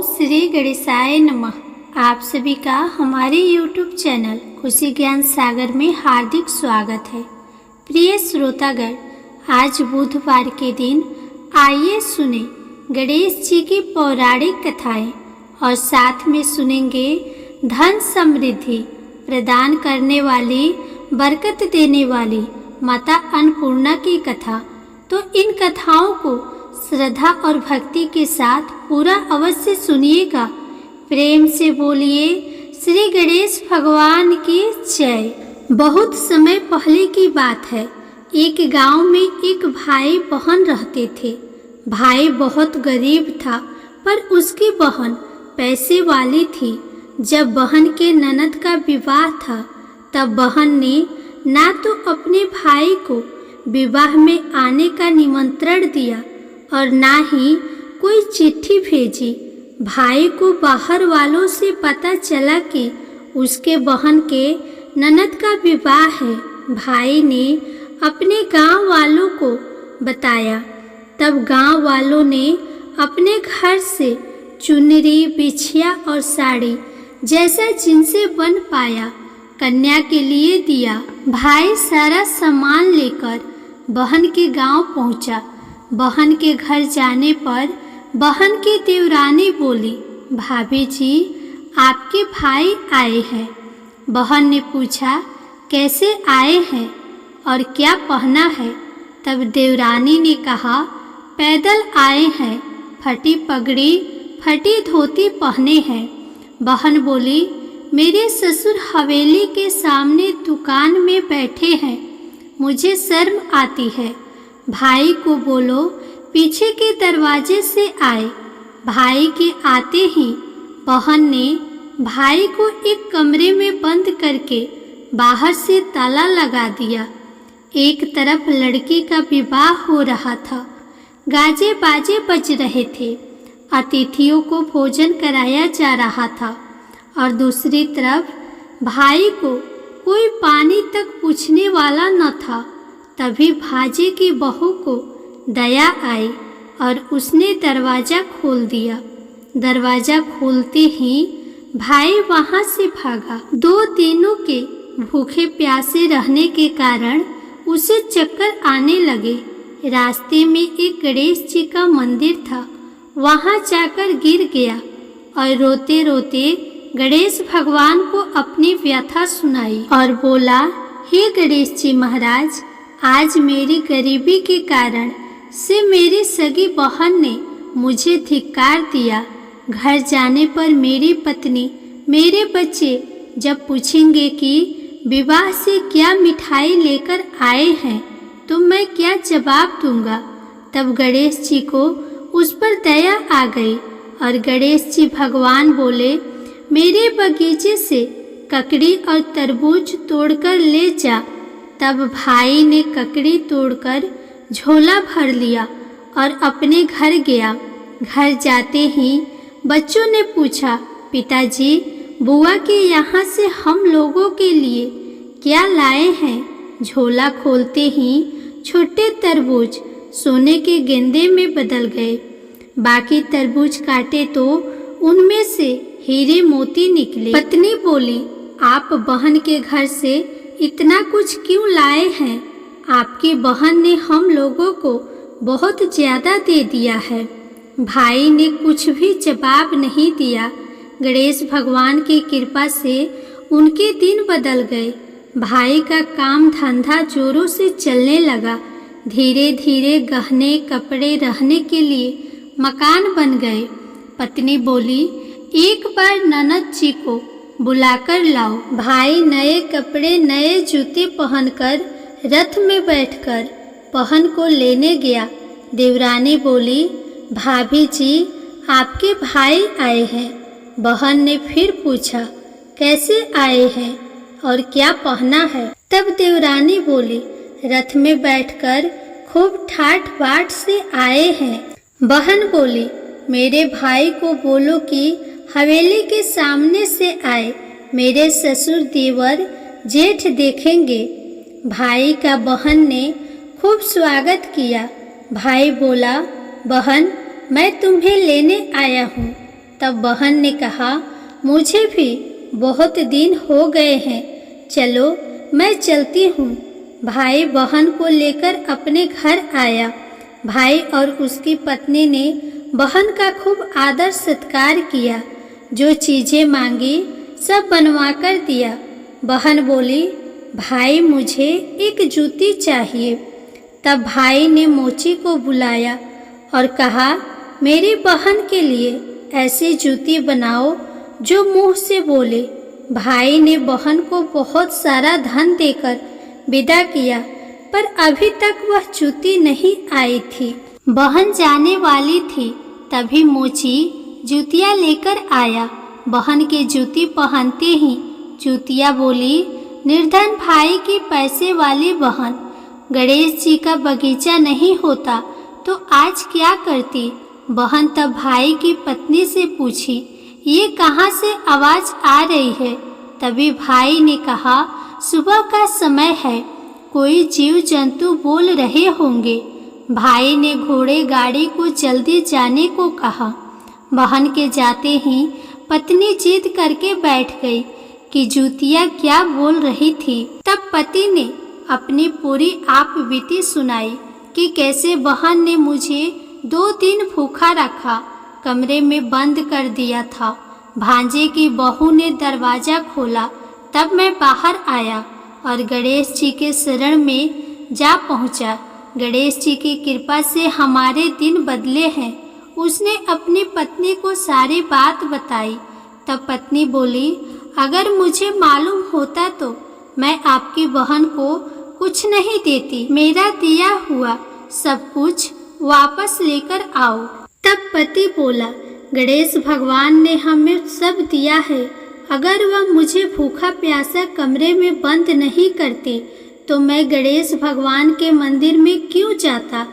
श्री गणेशाय नमः। आप सभी का हमारे YouTube चैनल खुशी ज्ञान सागर में हार्दिक स्वागत है। प्रिय श्रोतागण, आज बुधवार के दिन आइए सुने गणेश जी की पौराणिक कथाएं और साथ में सुनेंगे धन समृद्धि प्रदान करने वाली, बरकत देने वाली माता अन्नपूर्णा की कथा। तो इन कथाओं को श्रद्धा और भक्ति के साथ पूरा अवश्य सुनिएगा। प्रेम से बोलिए श्री गणेश भगवान की जय। बहुत समय पहले की बात है। एक गांव में एक भाई बहन रहते थे। भाई बहुत गरीब था, पर उसकी बहन पैसे वाली थी। जब बहन के ननद का विवाह था, तब बहन ने ना तो अपने भाई को विवाह में आने का निमंत्रण दिया और ना ही कोई चिट्ठी भेजी। भाई को बाहर वालों से पता चला कि उसके बहन के ननद का विवाह है। भाई ने अपने गांव वालों को बताया। तब गांव वालों ने अपने घर से चुनरी, बिछिया और साड़ी जैसा जिनसे बन पाया कन्या के लिए दिया। भाई सारा सामान लेकर बहन के गांव पहुंचा। बहन के घर जाने पर बहन की देवरानी बोली, भाभी जी, आपके भाई आए हैं। बहन ने पूछा, कैसे आए हैं और क्या पहना है? तब देवरानी ने कहा, पैदल आए हैं, फटी पगड़ी, फटी धोती पहने हैं। बहन बोली, मेरे ससुर हवेली के सामने दुकान में बैठे हैं, मुझे शर्म आती है। भाई को बोलो पीछे के दरवाजे से आए। भाई के आते ही बहन ने भाई को एक कमरे में बंद करके बाहर से ताला लगा दिया। एक तरफ लड़की का विवाह हो रहा था, गाजे बाजे बज रहे थे, अतिथियों को भोजन कराया जा रहा था और दूसरी तरफ भाई को कोई पानी तक पूछने वाला न था। तभी भाजे की बहू को दया आई और उसने दरवाज़ा खोल दिया। दरवाज़ा खोलते ही भाई वहाँ से भागा। 2 दिनों के भूखे प्यासे रहने के कारण उसे चक्कर आने लगे। रास्ते में एक गणेश जी का मंदिर था, वहाँ जाकर गिर गया और रोते रोते गणेश भगवान को अपनी व्यथा सुनाई और बोला, हे गणेश जी महाराज, आज मेरी गरीबी के कारण से मेरी सगी बहन ने मुझे धिक्कार दिया। घर जाने पर मेरी पत्नी, मेरे बच्चे जब पूछेंगे कि विवाह से क्या मिठाई लेकर आए हैं, तो मैं क्या जवाब दूंगा? तब गणेश जी को उस पर दया आ गई और गणेश जी भगवान बोले, मेरे बगीचे से ककड़ी और तरबूज तोड़कर ले जा। तब भाई ने ककड़ी तोड़कर झोला भर लिया और अपने घर गया। घर जाते ही बच्चों ने पूछा, पिताजी, बुआ के यहाँ से हम लोगों के लिए क्या लाए हैं? झोला खोलते ही छोटे तरबूज सोने के गेंदे में बदल गए। बाकी तरबूज काटे तो उनमें से हीरे मोती निकले। पत्नी बोली, आप बहन के घर से इतना कुछ क्यों लाए हैं? आपकी बहन ने हम लोगों को बहुत ज़्यादा दे दिया है। भाई ने कुछ भी जवाब नहीं दिया। गणेश भगवान की कृपा से उनके दिन बदल गए। भाई का काम धंधा जोरों से चलने लगा। धीरे धीरे गहने, कपड़े, रहने के लिए मकान बन गए। पत्नी बोली, एक बार ननद जी को बुलाकर लाओ। भाई नए कपड़े, नए जूते पहनकर रथ में बैठकर बहन को लेने गया। देवरानी बोली, भाभी जी, आपके भाई आए हैं। बहन ने फिर पूछा, कैसे आए हैं और क्या पहना है? तब देवरानी बोली, रथ में बैठकर खूब ठाठ बाट से आए हैं। बहन बोली, मेरे भाई को बोलो कि हवेली के सामने से आए, मेरे ससुर देवर जेठ देखेंगे। भाई का बहन ने खूब स्वागत किया। भाई बोला, बहन, मैं तुम्हें लेने आया हूँ। तब बहन ने कहा, मुझे भी बहुत दिन हो गए हैं, चलो मैं चलती हूँ। भाई बहन को लेकर अपने घर आया। भाई और उसकी पत्नी ने बहन का खूब आदर सत्कार किया। जो चीज़ें मांगी सब बनवा कर दिया। बहन बोली, भाई मुझे एक जूती चाहिए। तब भाई ने मोची को बुलाया और कहा, मेरी बहन के लिए ऐसी जूती बनाओ जो मुंह से बोले। भाई ने बहन को बहुत सारा धन देकर विदा किया, पर अभी तक वह जूती नहीं आई थी। बहन जाने वाली थी, तभी मोची जूतियाँ लेकर आया। बहन की जूती पहनते ही जूतियाँ बोली, निर्धन भाई की पैसे वाली बहन, गणेश जी का बगीचा नहीं होता तो आज क्या करती। बहन तब भाई की पत्नी से पूछी, ये कहाँ से आवाज़ आ रही है। तभी भाई ने कहा, सुबह का समय है, कोई जीव जंतु बोल रहे होंगे। भाई ने घोड़े गाड़ी को जल्दी जाने को कहा। बहन के जाते ही पत्नी जिद करके बैठ गई कि जूतियाँ क्या बोल रही थी। तब पति ने अपनी पूरी आप बीती सुनाई कि कैसे बहन ने मुझे 2 दिन भूखा रखा, कमरे में बंद कर दिया था। भांजे की बहू ने दरवाज़ा खोला, तब मैं बाहर आया और गणेश जी के शरण में जा पहुंचा। गणेश जी की कृपा से हमारे दिन बदले हैं। उसने अपनी पत्नी को सारी बात बताई। तब पत्नी बोली, अगर मुझे मालूम होता तो मैं आपकी बहन को कुछ नहीं देती। मेरा दिया हुआ सब कुछ वापस लेकर आओ। तब पति बोला, गणेश भगवान ने हमें सब दिया है। अगर वह मुझे भूखा प्यासा कमरे में बंद नहीं करते तो मैं गणेश भगवान के मंदिर में क्यों जाता।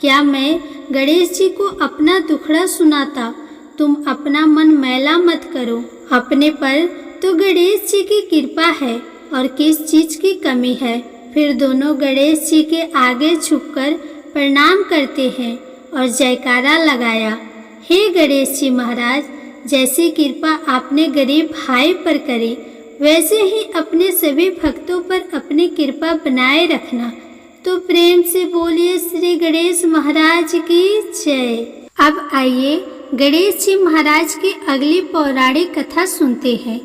क्या मैं गणेश जी को अपना दुखड़ा सुनाता। तुम अपना मन मैला मत करो। अपने पर तो गणेश जी की कृपा है और किस चीज़ की कमी है। फिर दोनों गणेश जी के आगे झुककर प्रणाम करते हैं और जयकारा लगाया। हे गणेश जी महाराज, जैसी कृपा आपने गरीब भाई पर करी, वैसे ही अपने सभी भक्तों पर अपनी कृपा बनाए रखना। तो प्रेम से बोलिए श्री गणेश महाराज की जय। अब आइए गणेश जी महाराज की अगली पौराणिक कथा सुनते हैं।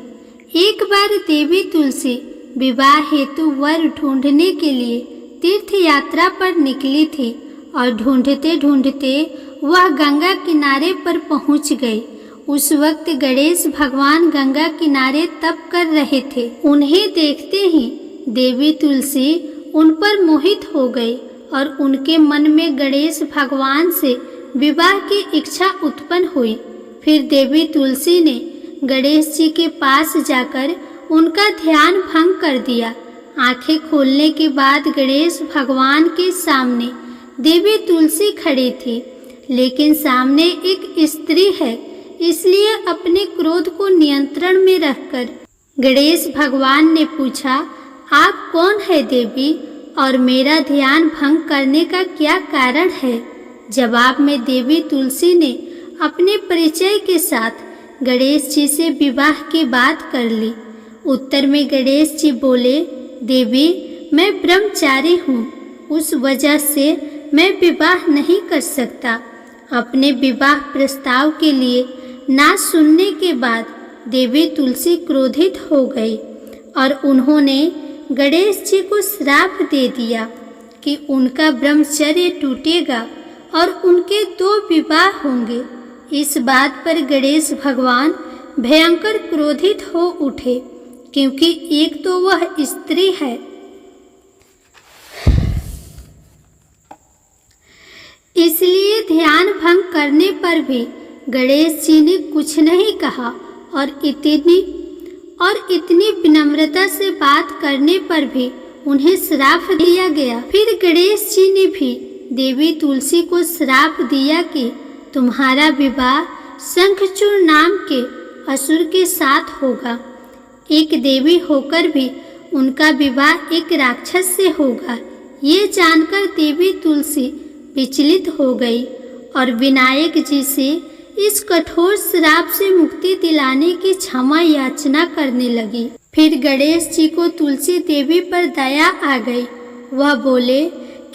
एक बार देवी तुलसी विवाह हेतु वर ढूंढने के लिए तीर्थ यात्रा पर निकली थी और ढूंढते ढूंढते वह गंगा किनारे पर पहुंच गई। उस वक्त गणेश भगवान गंगा किनारे तप कर रहे थे। उन्हें देखते ही देवी तुलसी उन पर मोहित हो गई और उनके मन में गणेश भगवान से विवाह की इच्छा उत्पन्न हुई। फिर देवी तुलसी ने गणेश जी के पास जाकर उनका ध्यान भंग कर दिया। आंखें खोलने के बाद गणेश भगवान के सामने देवी तुलसी खड़ी थी, लेकिन सामने एक स्त्री है, इसलिए अपने क्रोध को नियंत्रण में रखकर गणेश भगवान ने पूछा, आप कौन है देवी और मेरा ध्यान भंग करने का क्या कारण है। जवाब में देवी तुलसी ने अपने परिचय के साथ गणेश जी से विवाह की बात कर ली। उत्तर में गणेश जी बोले, देवी मैं ब्रह्मचारी हूँ, उस वजह से मैं विवाह नहीं कर सकता। अपने विवाह प्रस्ताव के लिए ना सुनने के बाद देवी तुलसी क्रोधित हो गई और उन्होंने गणेश जी को श्राप दे दिया कि उनका ब्रह्मचर्य टूटेगा और उनके 2 विवाह होंगे। इस बात पर गणेश भगवान भयंकर क्रोधित हो उठे, क्योंकि एक तो वह स्त्री है, इसलिए ध्यान भंग करने पर भी गणेश जी ने कुछ नहीं कहा और इतनी विनम्रता से बात करने पर भी उन्हें श्राप दिया गया। फिर गणेश जी ने भी देवी तुलसी को श्राप दिया कि तुम्हारा विवाह शंखचूड़ नाम के असुर के साथ होगा। एक देवी होकर भी उनका विवाह एक राक्षस से होगा। ये जानकर देवी तुलसी विचलित हो गई और विनायक जी से इस कठोर श्राप से मुक्ति दिलाने की क्षमा याचना करने लगी। फिर गणेश जी को तुलसी देवी पर दया आ गई। वह बोले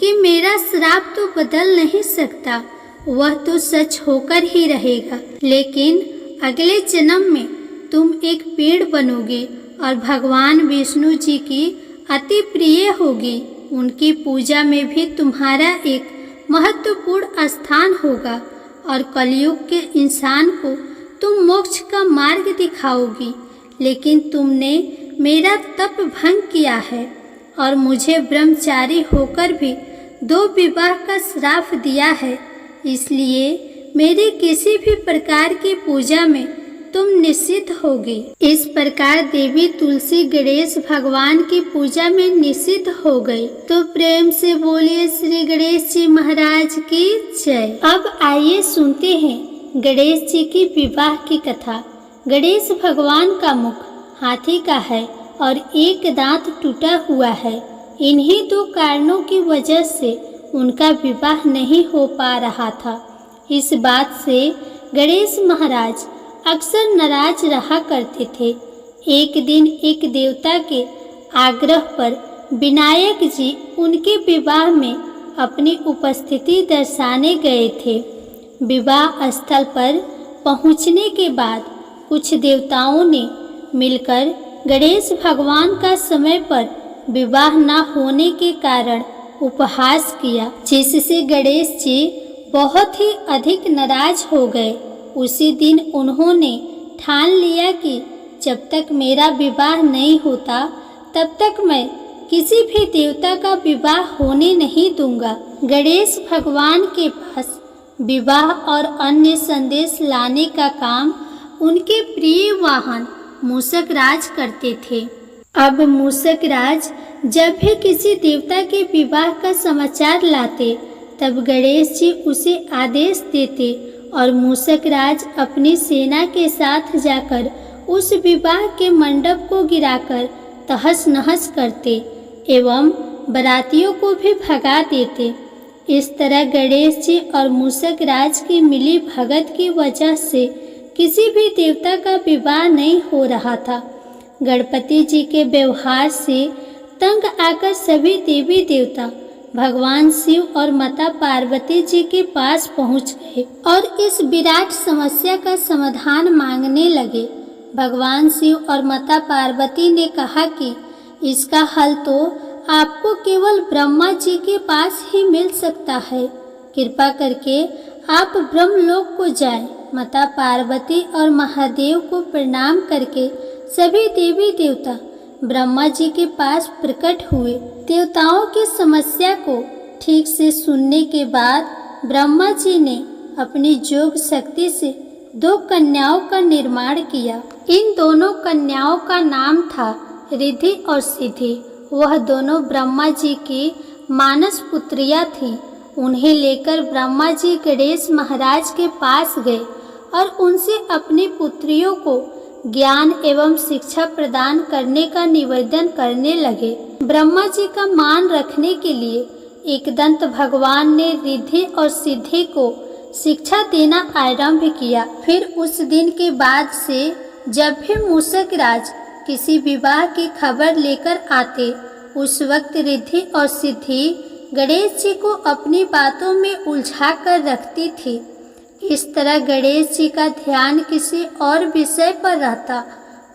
कि मेरा श्राप तो बदल नहीं सकता, वह तो सच होकर ही रहेगा, लेकिन अगले जन्म में तुम एक पेड़ बनोगे और भगवान विष्णु जी की अति प्रिय होगी। उनकी पूजा में भी तुम्हारा एक महत्वपूर्ण स्थान होगा और कलयुग के इंसान को तुम मोक्ष का मार्ग दिखाओगी। लेकिन तुमने मेरा तप भंग किया है और मुझे ब्रह्मचारी होकर भी 2 विवाह का श्राप दिया है, इसलिए मेरी किसी भी प्रकार की पूजा में तुम निषिद्ध होगी। इस प्रकार देवी तुलसी गणेश भगवान की पूजा में निषिद्ध हो गई। तो प्रेम से बोलिए श्री गणेश जी महाराज की जय। अब आइए सुनते हैं गणेश जी की विवाह की कथा। गणेश भगवान का मुख हाथी का है और एक दांत टूटा हुआ है। इन्हीं 2 कारणों की वजह से उनका विवाह नहीं हो पा रहा था। इस बात से गणेश महाराज अक्सर नाराज रहा करते थे। एक दिन एक देवता के आग्रह पर विनायक जी उनके विवाह में अपनी उपस्थिति दर्शाने गए थे। विवाह स्थल पर पहुंचने के बाद कुछ देवताओं ने मिलकर गणेश भगवान का समय पर विवाह न होने के कारण उपहास किया, जिससे गणेश जी बहुत ही अधिक नाराज हो गए। उसी दिन उन्होंने ठान लिया कि जब तक मेरा विवाह नहीं होता तब तक मैं किसी भी देवता का विवाह होने नहीं दूंगा। गणेश भगवान के पास विवाह और अन्य संदेश लाने का काम उनके प्रिय वाहन मूषक राज करते थे। अब मूषक राज जब भी किसी देवता के विवाह का समाचार लाते तब गणेश जी उसे आदेश देते और मूषक राज अपनी सेना के साथ जाकर उस विवाह के मंडप को गिराकर तहस नहस करते एवं बारातियों को भी भगा देते। इस तरह गणेश जी और मूषक राज की मिली भगत की वजह से किसी भी देवता का विवाह नहीं हो रहा था। गणपति जी के व्यवहार से तंग आकर सभी देवी देवता भगवान शिव और माता पार्वती जी के पास पहुंच गए और इस विराट समस्या का समाधान मांगने लगे। भगवान शिव और माता पार्वती ने कहा कि इसका हल तो आपको केवल ब्रह्मा जी के पास ही मिल सकता है। कृपा करके आप ब्रह्मलोक को जाएं। माता पार्वती और महादेव को प्रणाम करके सभी देवी देवता ब्रह्मा जी के पास प्रकट हुए। देवताओं की समस्या को ठीक से सुनने के बाद ब्रह्मा जी ने अपनी योग शक्ति से 2 कन्याओं का निर्माण किया। इन दोनों कन्याओं का नाम था रिद्धि और सिद्धि। वह दोनों ब्रह्मा जी की मानस पुत्रियां थीं। उन्हें लेकर ब्रह्मा जी गणेश महाराज के पास गए और उनसे अपनी पुत्रियों को ज्ञान एवं शिक्षा प्रदान करने का निवेदन करने लगे। ब्रह्मा जी का मान रखने के लिए एकदंत भगवान ने रिद्धि और सिद्धि को शिक्षा देना आरंभ किया। फिर उस दिन के बाद से जब भी मूषक राज किसी विवाह की खबर लेकर आते, उस वक्त रिद्धि और सिद्धि गणेश जी को अपनी बातों में उलझा कर रखती थी। इस तरह गणेश जी का ध्यान किसी और विषय पर रहता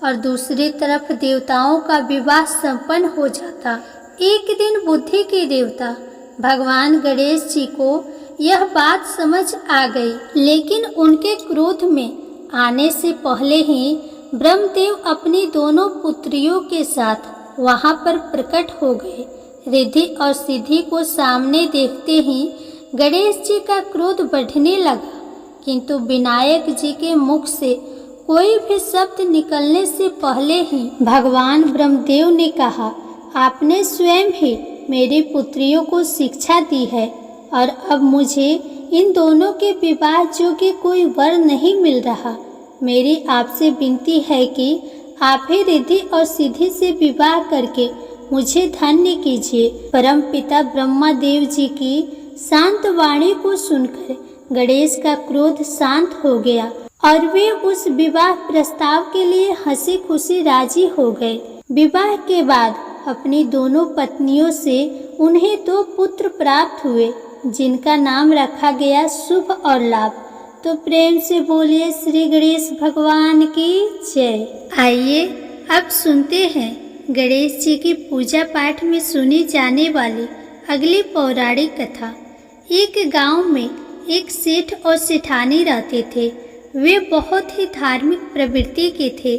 और दूसरी तरफ देवताओं का विवाह संपन्न हो जाता। एक दिन बुद्धि के देवता भगवान गणेश जी को यह बात समझ आ गई, लेकिन उनके क्रोध में आने से पहले ही ब्रह्मदेव अपनी दोनों पुत्रियों के साथ वहां पर प्रकट हो गए। रिद्धि और सिद्धि को सामने देखते ही गणेश जी का क्रोध बढ़ने लगा, किंतु विनायक जी के मुख से कोई भी शब्द निकलने से पहले ही भगवान ब्रह्मदेव ने कहा, आपने स्वयं ही मेरी पुत्रियों को शिक्षा दी है और अब मुझे इन दोनों के विवाह योग्य कोई वर नहीं मिल रहा। मेरी आपसे विनती है कि आप ही रिद्धि और सिद्धि से विवाह करके मुझे धन्य कीजिए। परम पिता ब्रह्मा देव जी की शांत वाणी को सुनकर गणेश का क्रोध शांत हो गया और वे उस विवाह प्रस्ताव के लिए हंसी खुशी राजी हो गए। विवाह के बाद अपनी दोनों पत्नियों से उन्हें 2 पुत्र प्राप्त हुए, जिनका नाम रखा गया शुभ और लाभ। तो प्रेम से बोलिए श्री गणेश भगवान की जय। आइए अब सुनते हैं गणेश जी की पूजा पाठ में सुनी जाने वाली अगली पौराणिक कथा। एक गांव में एक सेठ और सेठानी रहते थे। वे बहुत ही धार्मिक प्रवृत्ति के थे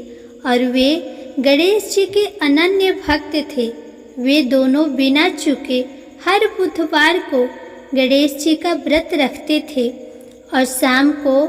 और वे गणेश जी के अनन्य भक्त थे। वे दोनों बिना चूके हर बुधवार को गणेश जी का व्रत रखते थे और शाम को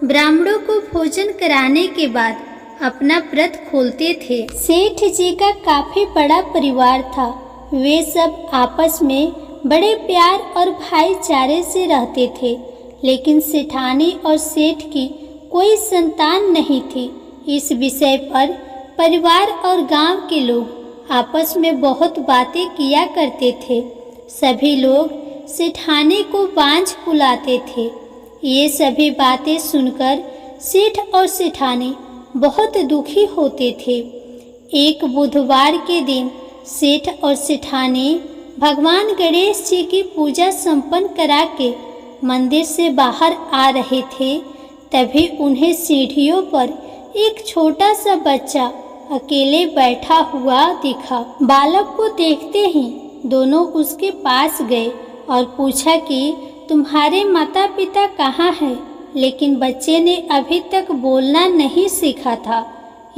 ब्राह्मणों को भोजन कराने के बाद अपना व्रत खोलते थे। सेठ जी का काफी बड़ा परिवार था। वे सब आपस में बड़े प्यार और भाईचारे से रहते थे, लेकिन सेठानी और सेठ की कोई संतान नहीं थी। इस विषय पर परिवार और गांव के लोग आपस में बहुत बातें किया करते थे। सभी लोग सेठानी को बांझ बुलाते थे। ये सभी बातें सुनकर सेठ और सेठानी बहुत दुखी होते थे। एक बुधवार के दिन सेठ और सेठानी भगवान गणेश जी की पूजा संपन्न करा के मंदिर से बाहर आ रहे थे। तभी उन्हें सीढ़ियों पर एक छोटा सा बच्चा अकेले बैठा हुआ दिखा। बालक को देखते ही दोनों उसके पास गए और पूछा कि तुम्हारे माता पिता कहाँ हैं? लेकिन बच्चे ने अभी तक बोलना नहीं सीखा था,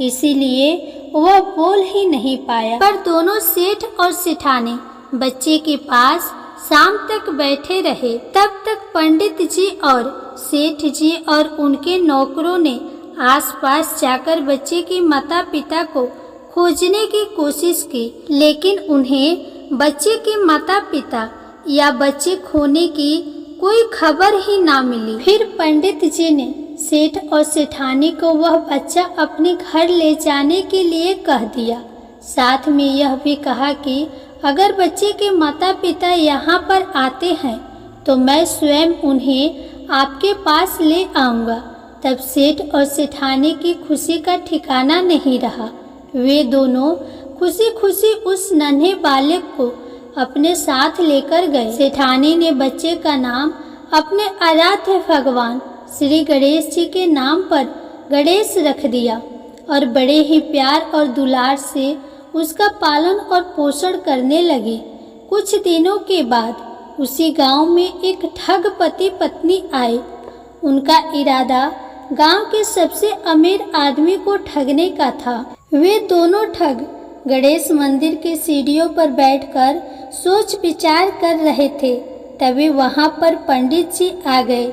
इसीलिए वह बोल ही नहीं पाया। पर दोनों सेठ और सेठानी बच्चे के पास शाम तक बैठे रहे। तब तक पंडित जी और सेठ जी और उनके नौकरों ने आसपास जाकर बच्चे के माता पिता को खोजने की कोशिश की, लेकिन उन्हें बच्चे के माता पिता या बच्चे खोने की कोई खबर ही ना मिली। फिर पंडित जी ने सेठ और सेठानी को वह बच्चा अपने घर ले जाने के लिए कह दिया। साथ में यह भी कहा कि अगर बच्चे के माता पिता यहाँ पर आते हैं तो मैं स्वयं उन्हें आपके पास ले आऊँगा। तब सेठ और सेठानी की खुशी का ठिकाना नहीं रहा। वे दोनों खुशी खुशी उस नन्हे बालक को अपने साथ लेकर गए। सेठानी ने बच्चे का नाम अपने आराध्य भगवान श्री गणेश जी के नाम पर गणेश रख दिया और बड़े ही प्यार और दुलार से उसका पालन और पोषण करने लगे। कुछ दिनों के बाद उसी गांव में एक ठग पति पत्नी आए। उनका इरादा गांव के सबसे अमीर आदमी को ठगने का था। वे दोनों ठग गणेश मंदिर के सीढ़ियों पर बैठकर सोच विचार कर रहे थे। तभी वहां पर पंडित जी आ गए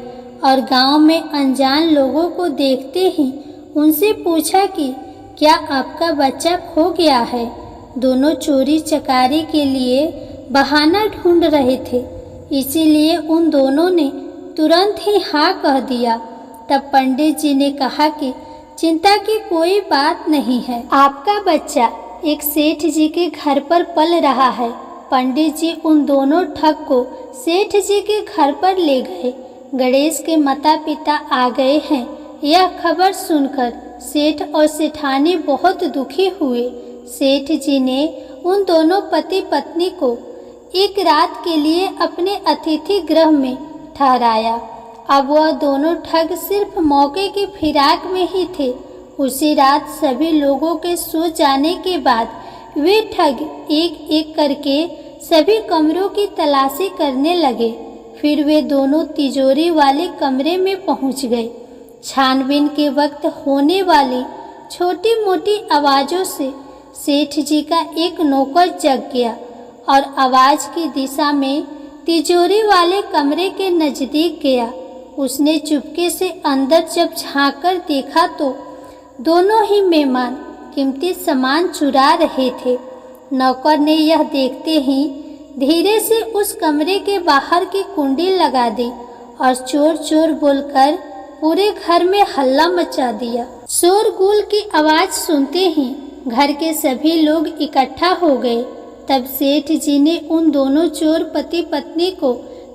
और गांव में अनजान लोगों को देखते ही उनसे पूछा कि क्या आपका बच्चा खो गया है? दोनों चोरी चकारी के लिए बहाना ढूंढ रहे थे, इसीलिए उन दोनों ने तुरंत ही हाँ कह दिया। तब पंडित जी ने कहा कि चिंता की कोई बात नहीं है, आपका बच्चा एक सेठ जी के घर पर पल रहा है। पंडित जी उन दोनों ठग को सेठ जी के घर पर ले गए। गणेश के माता पिता आ गए हैं, यह खबर सुनकर सेठ और सेठानी बहुत दुखी हुए। सेठ जी ने उन दोनों पति पत्नी को एक रात के लिए अपने अतिथि गृह में ठहराया। अब वह दोनों ठग सिर्फ मौके की फिराक में ही थे। उसी रात सभी लोगों के सो जाने के बाद वे ठग एक एक करके सभी कमरों की तलाशी करने लगे। फिर वे दोनों तिजोरी वाले कमरे में पहुंच गए। छानबीन के वक्त होने वाली छोटी मोटी आवाज़ों से सेठ जी का एक नौकर जग गया और आवाज़ की दिशा में तिजोरी वाले कमरे के नज़दीक गया। उसने चुपके से अंदर जब झांककर देखा तो दोनों ही मेहमान कीमती सामान चुरा रहे थे। नौकर ने यह देखते ही धीरे से उस कमरे के बाहर की कुंडी लगा दी और चोर चोर बोलकर पूरे घर में हल्ला मचा दिया। शोरगुल की आवाज़ सुनते ही घर के सभी लोग इकट्ठा हो गए। तब सेठ जी ने उन दोनों चोर पति पत्नी को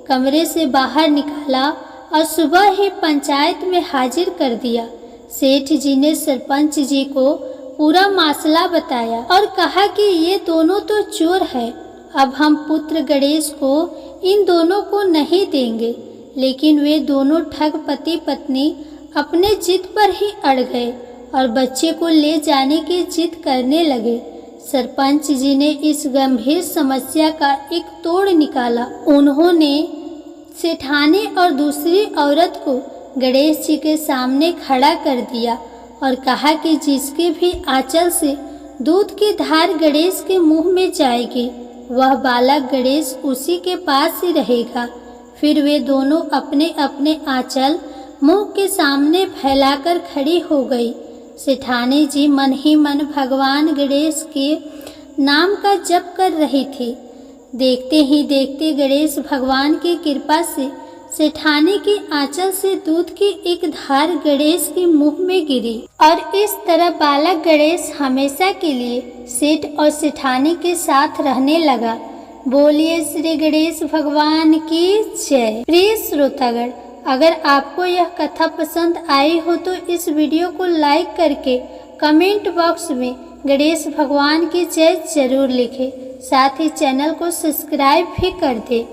कमरे से बाहर निकाला और सुबह ही पंचायत में हाजिर कर दिया। सेठ जी ने सरपंच जी को पूरा मामला बताया और कहा कि ये दोनों तो चोर है, अब हम पुत्र गणेश को इन दोनों को नहीं देंगे। लेकिन वे दोनों ठग पति पत्नी अपने जिद पर ही अड़ गए और बच्चे को ले जाने की जिद करने लगे। सरपंच जी ने इस गंभीर समस्या का एक तोड़ निकाला। उन्होंने सेठानी और दूसरी औरत को गणेश जी के सामने खड़ा कर दिया और कहा कि जिसके भी आंचल से दूध की धार गणेश के मुंह में जाएगी, वह बालक गणेश उसी के पास ही रहेगा। फिर वे दोनों अपने अपने आंचल मुंह के सामने फैलाकर खड़ी हो गई। सेठानी जी मन ही मन भगवान गणेश के नाम का जप कर रही थी। देखते ही देखते गणेश भगवान की कृपा से सेठानी की आंचल से दूध की एक धार गणेश के मुंह में गिरी और इस तरह बालक गणेश हमेशा के लिए सेठ और सेठानी के साथ रहने लगा। बोलिए श्री गणेश भगवान की जय। प्रिय श्रोतागण, अगर आपको यह कथा पसंद आई हो तो इस वीडियो को लाइक करके कमेंट बॉक्स में गणेश भगवान की जय जरूर लिखें। साथ ही चैनल को सब्सक्राइब भी कर दें।